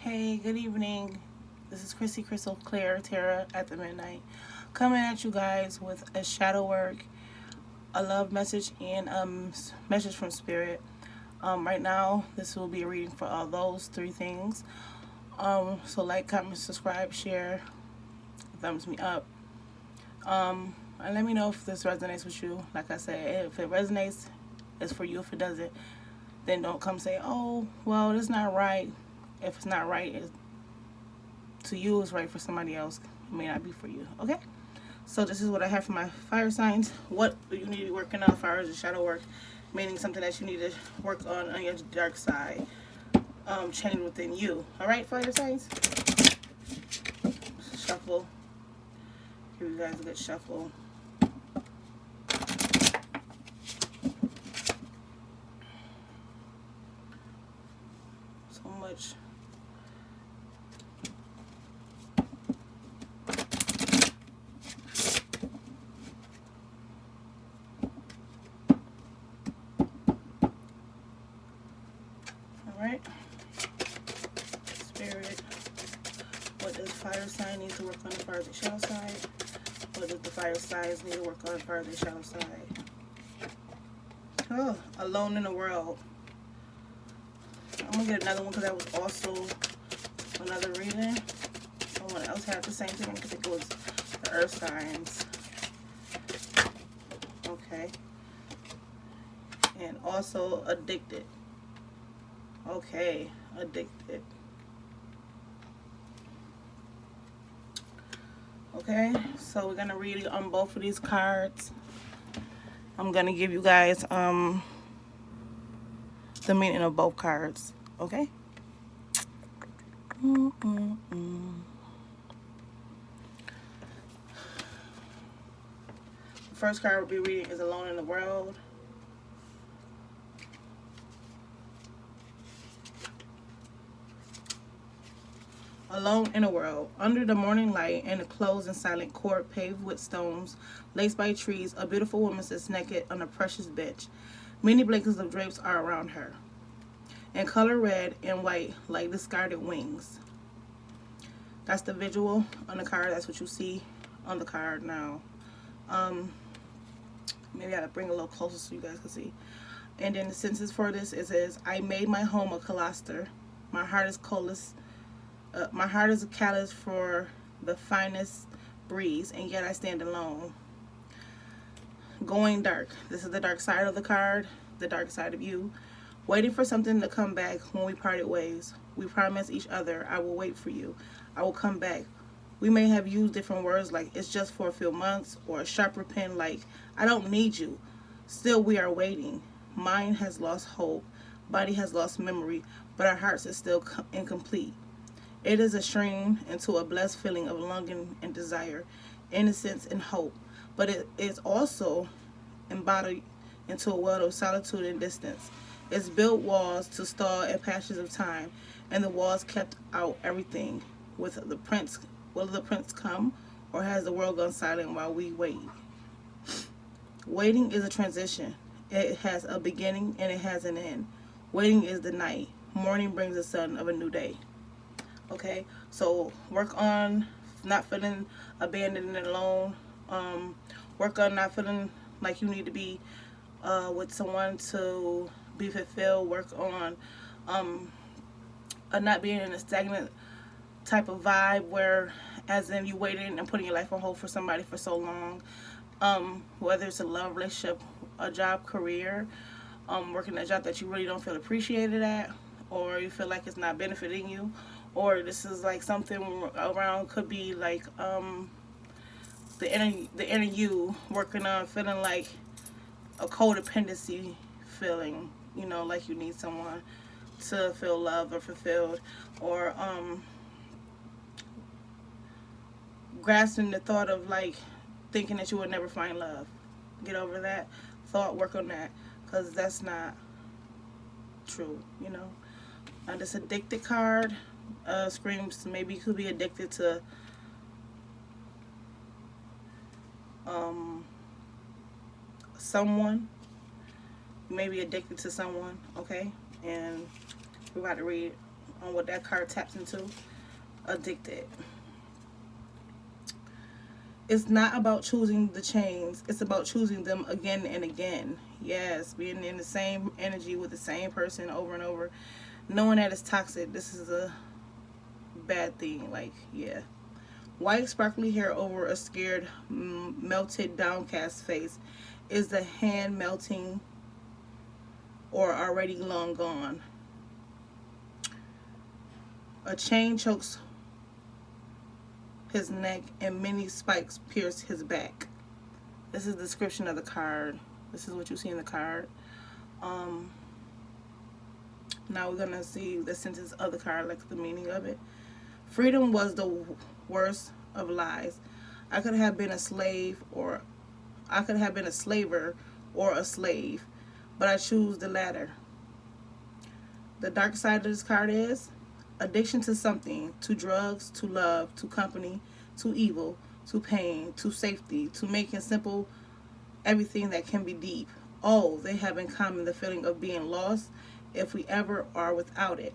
Hey, good evening. This is Chrissy Crystal Claire Tara at the midnight, coming at you guys with a shadow work, a love message, and message from spirit. Right now, this will be a reading for all those three things. So like, comment, subscribe, share, thumbs me up, and let me know if this resonates with you. Like I said, if it resonates, it's for you. If it doesn't, then don't come say, "Oh, well, it's not right." If it's not right, to you is right for somebody else. It may not be for you. Okay? So this is what I have for my fire signs. What do you need to be working on? Fire is a shadow work, meaning something that you need to work on your dark side, change within you. All right, fire signs. Shuffle. Give you guys a good shuffle. So much. Alright. Spirit. What does fire sign need to work on as far as the shadow side? What does the fire signs need to work on as far as the shadow side? Oh, alone in the world. I'm gonna get another one because that was also another reading. Someone else had the same thing. I think it was the earth signs. Okay. And also addicted. Okay, addicted. Okay, so we're gonna read on both of these cards. I'm gonna give you guys the meaning of both cards. Okay. The first card we'll be reading is Alone in the World. Alone in a world, under the morning light and a closed and silent court paved with stones, laced by trees, a beautiful woman sits naked on a precious bench. Many blankets of drapes are around her, in color red and white like discarded wings. That's the visual on the card. That's what you see on the card now. Maybe I gotta bring it a little closer so you guys can see. And then the sentence for this is, I made my home a cloister. My heart is coldest. My heart is a callous for the finest breeze, and yet I stand alone. Going dark. This is the dark side of the card, the dark side of you. Waiting for something to come back when we parted ways. We promised each other, I will wait for you. I will come back. We may have used different words like it's just for a few months, or a sharper pen like I don't need you. Still, we are waiting. Mind has lost hope. Body has lost memory, but our hearts is still incomplete. It is a stream into a blessed feeling of longing and desire, innocence and hope, but it is also embodied into a world of solitude and distance. It's built walls to stall at patches of time, and the walls kept out everything. Will the prince come, or has the world gone silent while we wait? Waiting is a transition. It has a beginning and it has an end. Waiting is the night. Morning brings the sun of a new day. Okay, so work on not feeling abandoned and alone. Work on not feeling like you need to be with someone to be fulfilled. Work on not being in a stagnant type of vibe where, as in, you waiting and putting your life on hold for somebody for so long. Whether it's a love relationship, a job, career, working a job that you really don't feel appreciated at, or you feel like it's not benefiting you, or this is like something around, could be like the inner you working on feeling like a codependency feeling, like you need someone to feel loved or fulfilled, or grasping the thought of like thinking that you would never find love. Get over that thought, work on that, because that's not true. And this addicted card screams maybe you could be addicted to someone. You may be addicted to someone, okay? And we're about to read on what that card taps into. Addicted. It's not about choosing the chains. It's about choosing them again and again. Yes, being in the same energy with the same person over and over. Knowing that it's toxic. This is a bad thing. Like, yeah. White sparkly hair over a scared, melted, downcast face. Is the hand melting or already long gone? A chain chokes his neck and many spikes pierce his back. This is the description of the card. This is what you see in the card. Now we're gonna see the sentence of the card, like the meaning of it. Freedom was the worst of lies. I could have been a slave, or I could have been a slaver or a slave, but I choose the latter. The dark side of this card is addiction to something, to drugs, to love, to company, to evil, to pain, to safety, to making simple everything that can be deep. Oh, they have in common the feeling of being lost if we ever are without it.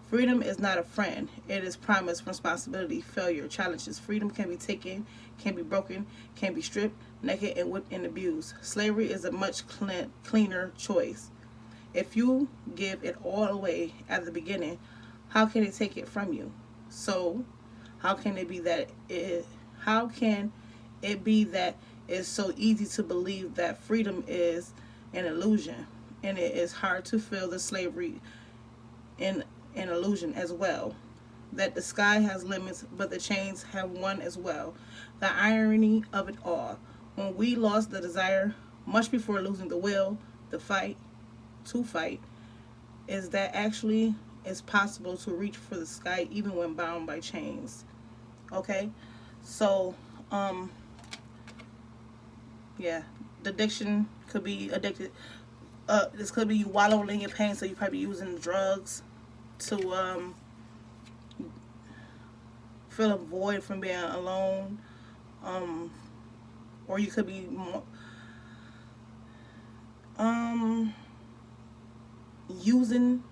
Freedom is not a friend. It is promise, responsibility, failure, challenges. Freedom can be taken, can be broken, can be stripped, naked, and whipped and abused. Slavery is a much cleaner choice. If you give it all away at the beginning, how can it take it from you? So, how can it be that it's so easy to believe that freedom is an illusion, and it is hard to feel the slavery in an illusion as well. That the sky has limits, but the chains have one as well. The irony of it all. When we lost the desire, much before losing the will, to fight, is that actually it's possible to reach for the sky even when bound by chains. Okay? So, yeah. The addiction could be addicted. This could be you wallowing in your pain, so you probably using drugs to fill a void from being alone. Or you could be using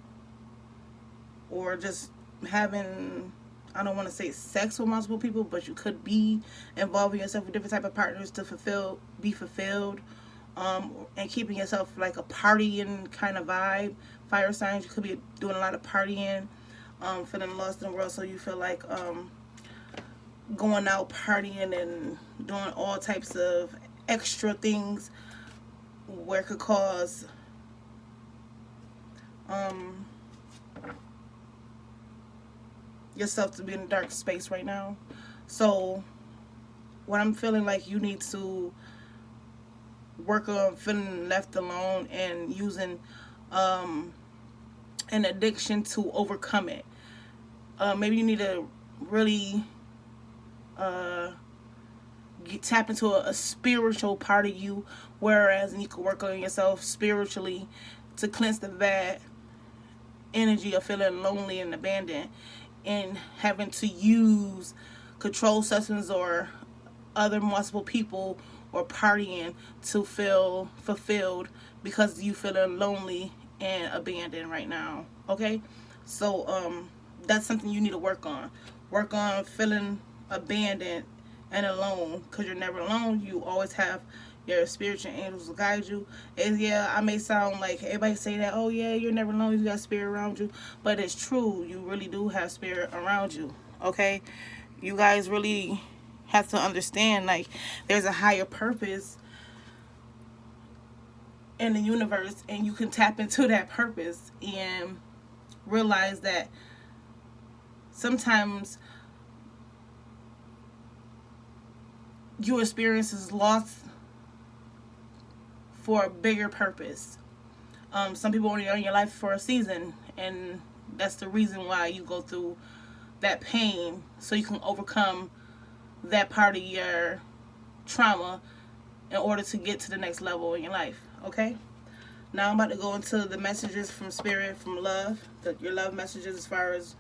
or just having, I don't want to say sex with multiple people, but you could be involving yourself with different type of partners to be fulfilled, and keeping yourself like a partying kind of vibe. Fire signs, you could be doing a lot of partying, feeling lost in the world, so you feel like going out partying and doing all types of extra things where it could cause yourself to be in a dark space right now. So what I'm feeling like you need to work on feeling left alone and using an addiction to overcome it. Maybe you need to really tap into a spiritual part of you, whereas you can work on yourself spiritually to cleanse the bad energy of feeling lonely and abandoned and having to use controlled substance or other multiple people or partying to feel fulfilled because you feeling lonely and abandoned right now. Okay? So that's something you need to work on. Work on feeling abandoned and alone, because you're never alone. You always have your spiritual angels to guide you. And yeah, I may sound like everybody say that, oh yeah, you're never alone, you got spirit around you, but it's true. You really do have spirit around you. Okay? You guys really have to understand, like, there's a higher purpose in the universe, and you can tap into that purpose and realize that sometimes your experience is lost for a bigger purpose. Some people only are in your life for a season, and that's the reason why you go through that pain, so you can overcome that part of your trauma in order to get to the next level in your life. Okay? Now I'm about to go into the messages from Spirit, from love, your love messages, as far as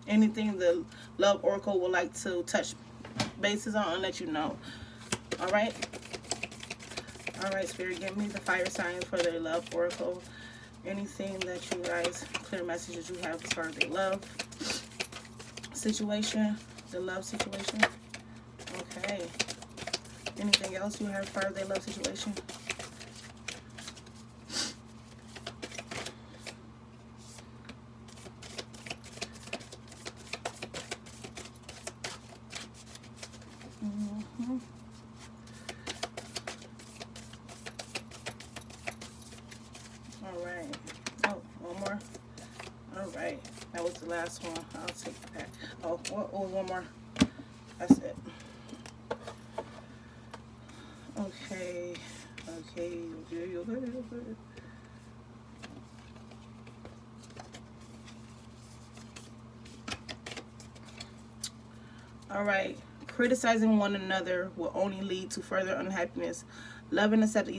anything the Love Oracle would like to touch bases on and let you know. Alright? Alright, Spirit, give me the fire signs for the Love Oracle. Anything that you guys, clear messages you have as far as the love situation, Okay. Anything else you have as far as their love situation? All right. Oh, one more. All right. That was the last one. I'll take that. Oh, one more. That's it. Okay. Okay. All right. Criticizing one another will only lead to further unhappiness. Love and accept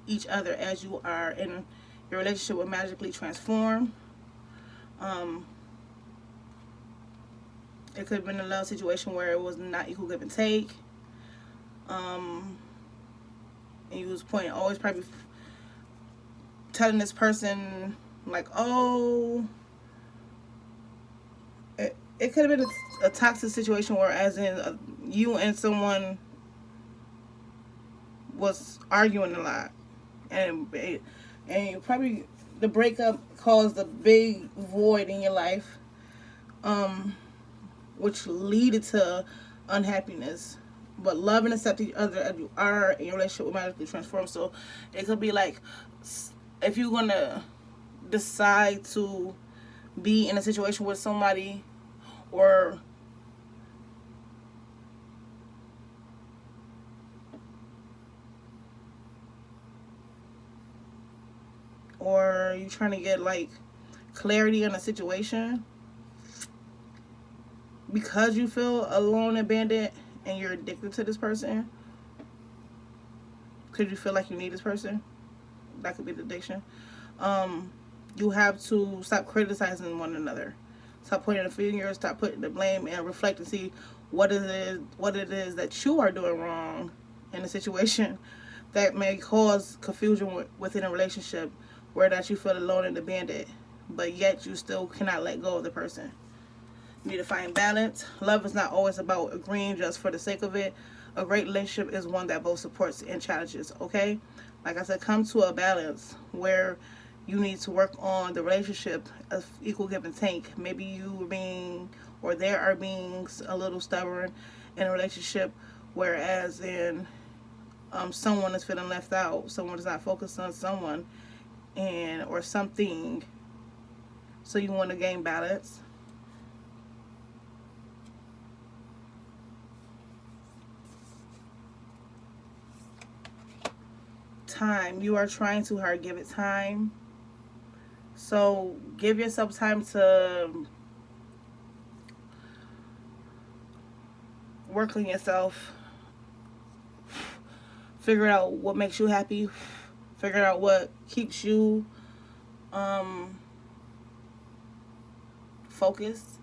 each other as you are, and your relationship will magically transform. It could have been a love situation where it was not equal give and take. And you was always probably telling this person like, oh, it could have been a toxic situation where, as in, you and someone was arguing a lot, and probably the breakup caused a big void in your life, which led to unhappiness. But love and accept each other as you are, and your relationship will magically transform. So it could be like, if you're gonna decide to be in a situation with somebody, or you trying to get like clarity in a situation because you feel alone and abandoned and you're addicted to this person, because you feel like you need this person, that could be the addiction. You have to stop criticizing one another. Stop pointing the finger, stop putting the blame, and reflect and see what it is that you are doing wrong in a situation that may cause confusion within a relationship, where that you feel alone and abandoned, but yet you still cannot let go of the person. You need to find balance. Love is not always about agreeing just for the sake of it. A great relationship is one that both supports and challenges, okay? Like I said, come to a balance where you need to work on the relationship of equal give and take. Maybe you are being, or there are being a little stubborn in a relationship, whereas in someone is feeling left out, someone is not focused on someone or something, so you want to gain balance. Time. You are trying too hard. Give it time. So give yourself time to work on yourself. Figure out what makes you happy. Figure out what keeps you focused.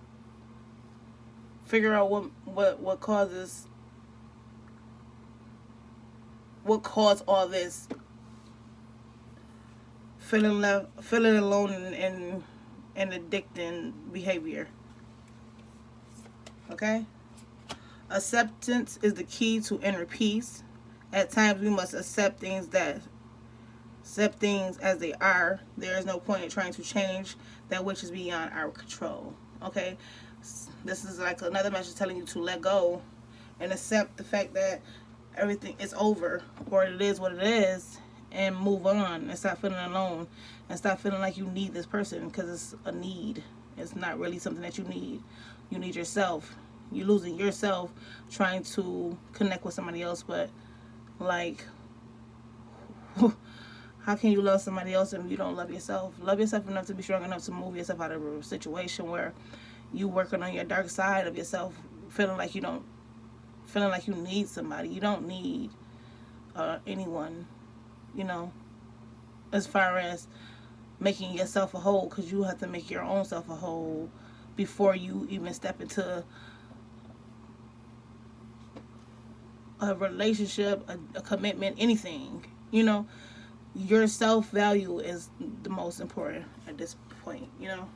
Figure out what caused all this feeling alone and addicting behavior. Okay? Acceptance is the key to inner peace. At times we must accept things as they are. There is no point in trying to change that which is beyond our control. Okay? This is like another message telling you to let go and accept the fact that everything is over, or it is what it is, and move on and stop feeling alone and stop feeling like you need this person, because it's a need. It's not really something that you need. You need yourself. You're losing yourself trying to connect with somebody else, but like, how can you love somebody else if you don't love yourself? Love yourself enough to be strong enough to move yourself out of a situation where you working on your dark side of yourself, feeling like you need somebody. You don't need anyone, as far as making yourself a whole, because you have to make your own self a whole before you even step into a relationship, a commitment, anything. your self-value is the most important at this point, you know.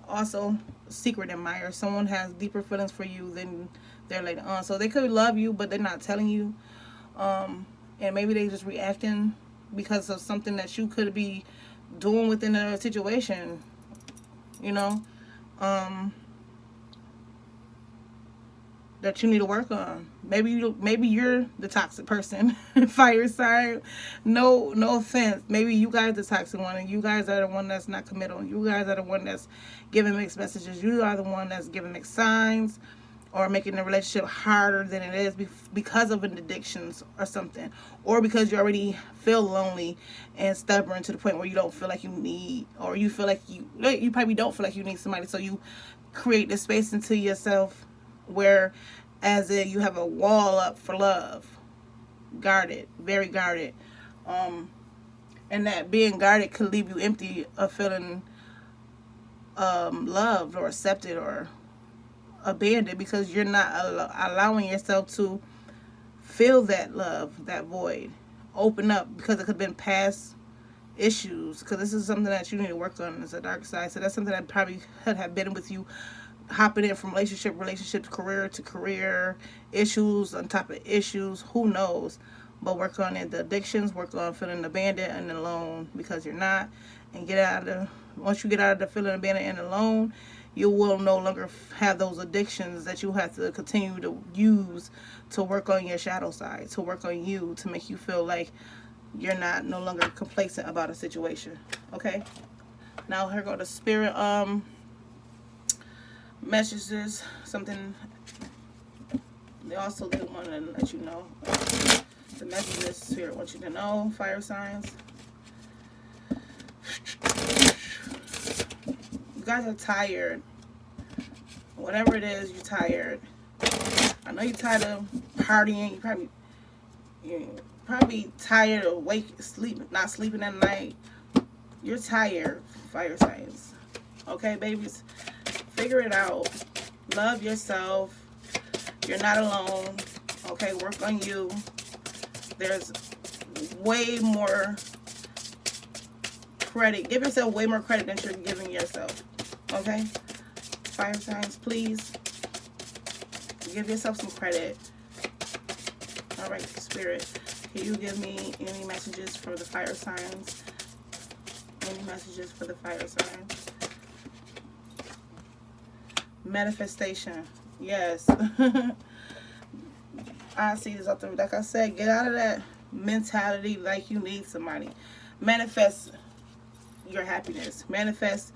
Also, secret admirer. Someone has deeper feelings for you than they're later on. So they could love you, but they're not telling you. And maybe they just reacting because of something that you could be doing within a situation, you know, that you need to work on. Maybe you're the toxic person. Fire sign. No offense. Maybe you guys the toxic one, and you guys are the one that's not committal. You guys are the one that's giving mixed messages. You are the one that's giving mixed signs, or making the relationship harder than it is because of an addictions or something, or because you already feel lonely and stubborn to the point where you don't feel like you need, or you feel like you probably don't feel like you need somebody, so you create this space into yourself where as if you have a wall up for love, guarded, very guarded, and that being guarded could leave you empty of feeling loved or accepted or abandoned, because you're not allowing yourself to feel that love, that void, open up, because it could have been past issues, because this is something that you need to work on as a dark side. So that's something that probably could have been with you, hopping in from relationship to career, issues on top of issues, who knows. But work on it, the addictions, work on feeling abandoned and alone, because you're not. And once you get out of the feeling abandoned and alone, you will no longer have those addictions that you have to continue to use to work on your shadow side, to work on you, to make you feel like you're no longer complacent about a situation. Okay? Now here go the spirit messages. Something they also did want to let you know. The messages spirit wants you to know, fire signs. You guys are tired. Whatever it is, you're tired. I know you're tired of partying. You're probably tired of not sleeping at night. You're tired, fire signs. Okay, babies? Figure it out. Love yourself. You're not alone. Okay, work on you. There's way more credit. Give yourself way more credit than you're giving yourself. Okay? Fire signs, please. Give yourself some credit. Alright, Spirit. Can you give me any messages for the fire signs? Any messages for the fire signs? Manifestation. Yes. I see this up there. Like I said, get out of that mentality like you need somebody. Manifest your happiness. Manifest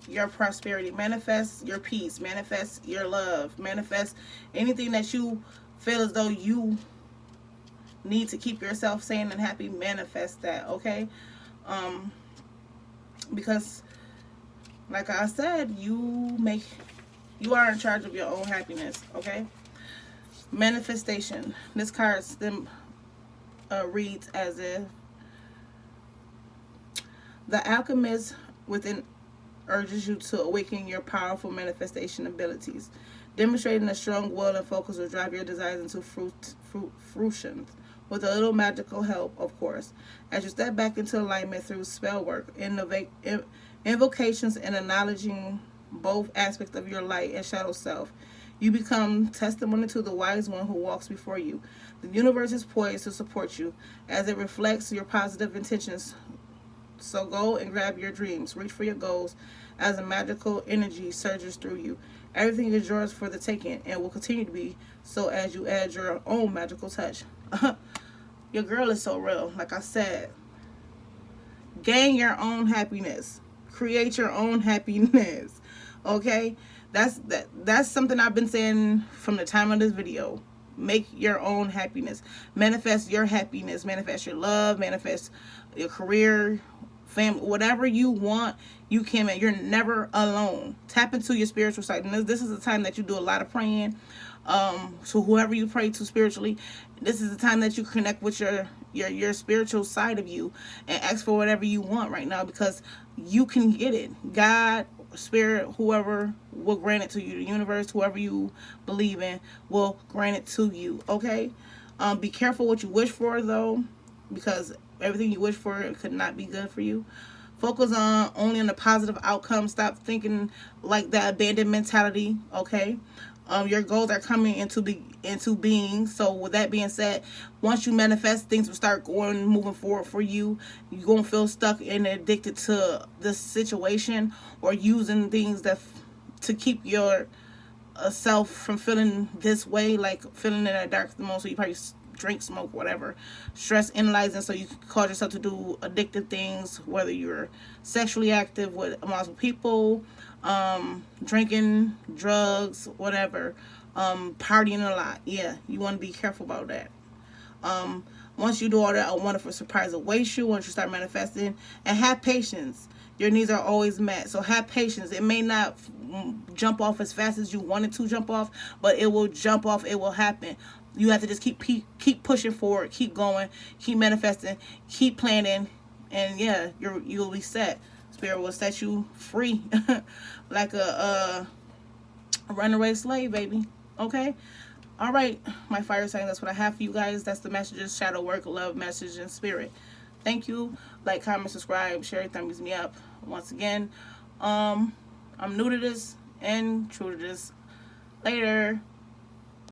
your prosperity. Manifest your peace. Manifest your love. Manifest anything that you feel as though you need to keep yourself sane and happy. Manifest that, okay? Because like I said, you are in charge of your own happiness, okay? Manifestation. This card reads as if the alchemist within urges you to awaken your powerful manifestation abilities. Demonstrating a strong will and focus will drive your desires into fruition, with a little magical help, of course. As you step back into alignment through spell work, invocations, and acknowledging both aspects of your light and shadow self, you become testimony to the wise one who walks before you. The universe is poised to support you as it reflects your positive intentions. So go and grab your dreams. Reach for your goals as a magical energy surges through you. Everything is yours for the taking and will continue to be so as you add your own magical touch. Your girl is so real. Like I said, gain your own happiness. Create your own happiness. Okay? That's something I've been saying from the time of this video. Make your own happiness. Manifest your happiness. Manifest your love. Manifest your career, family, whatever you want, you can. You're never alone. Tap into your spiritual side. And this is the time that you do a lot of praying. So whoever you pray to spiritually, this is the time that you connect with your spiritual side of you and ask for whatever you want right now, because you can get it. God, spirit, whoever will grant it to you. The universe, whoever you believe in, will grant it to you. Okay? Be careful what you wish for, though, because everything you wish for could not be good for you. Focus on only on the positive outcome. Stop thinking like that abandoned mentality. Okay, your goals are coming into being. So with that being said, once you manifest, things will start going moving forward for you. You won't feel stuck and addicted to this situation or using things that to keep your self from feeling this way, like feeling in that dark moment. So you probably drink, smoke, whatever, stress analyzing, so you cause yourself to do addictive things, whether you're sexually active with multiple people, drinking, drugs, whatever, partying a lot. Yeah, you want to be careful about that. Once you do all that, a wonderful surprise awaits you once you start manifesting. And have patience. Your needs are always met. So have patience. It may not jump off as fast as you wanted to jump off, but it will jump off. It will happen. You have to just keep pushing forward, keep going, keep manifesting, keep planning, and yeah, you'll be set. Spirit will set you free, like a runaway slave, baby. Okay. All right, my fire sign. That's what I have for you guys. That's the messages, shadow work, love, message, and spirit. Thank you. Like, comment, subscribe, share. Thumbs me up. Once again, I'm new to this and true to this. Later.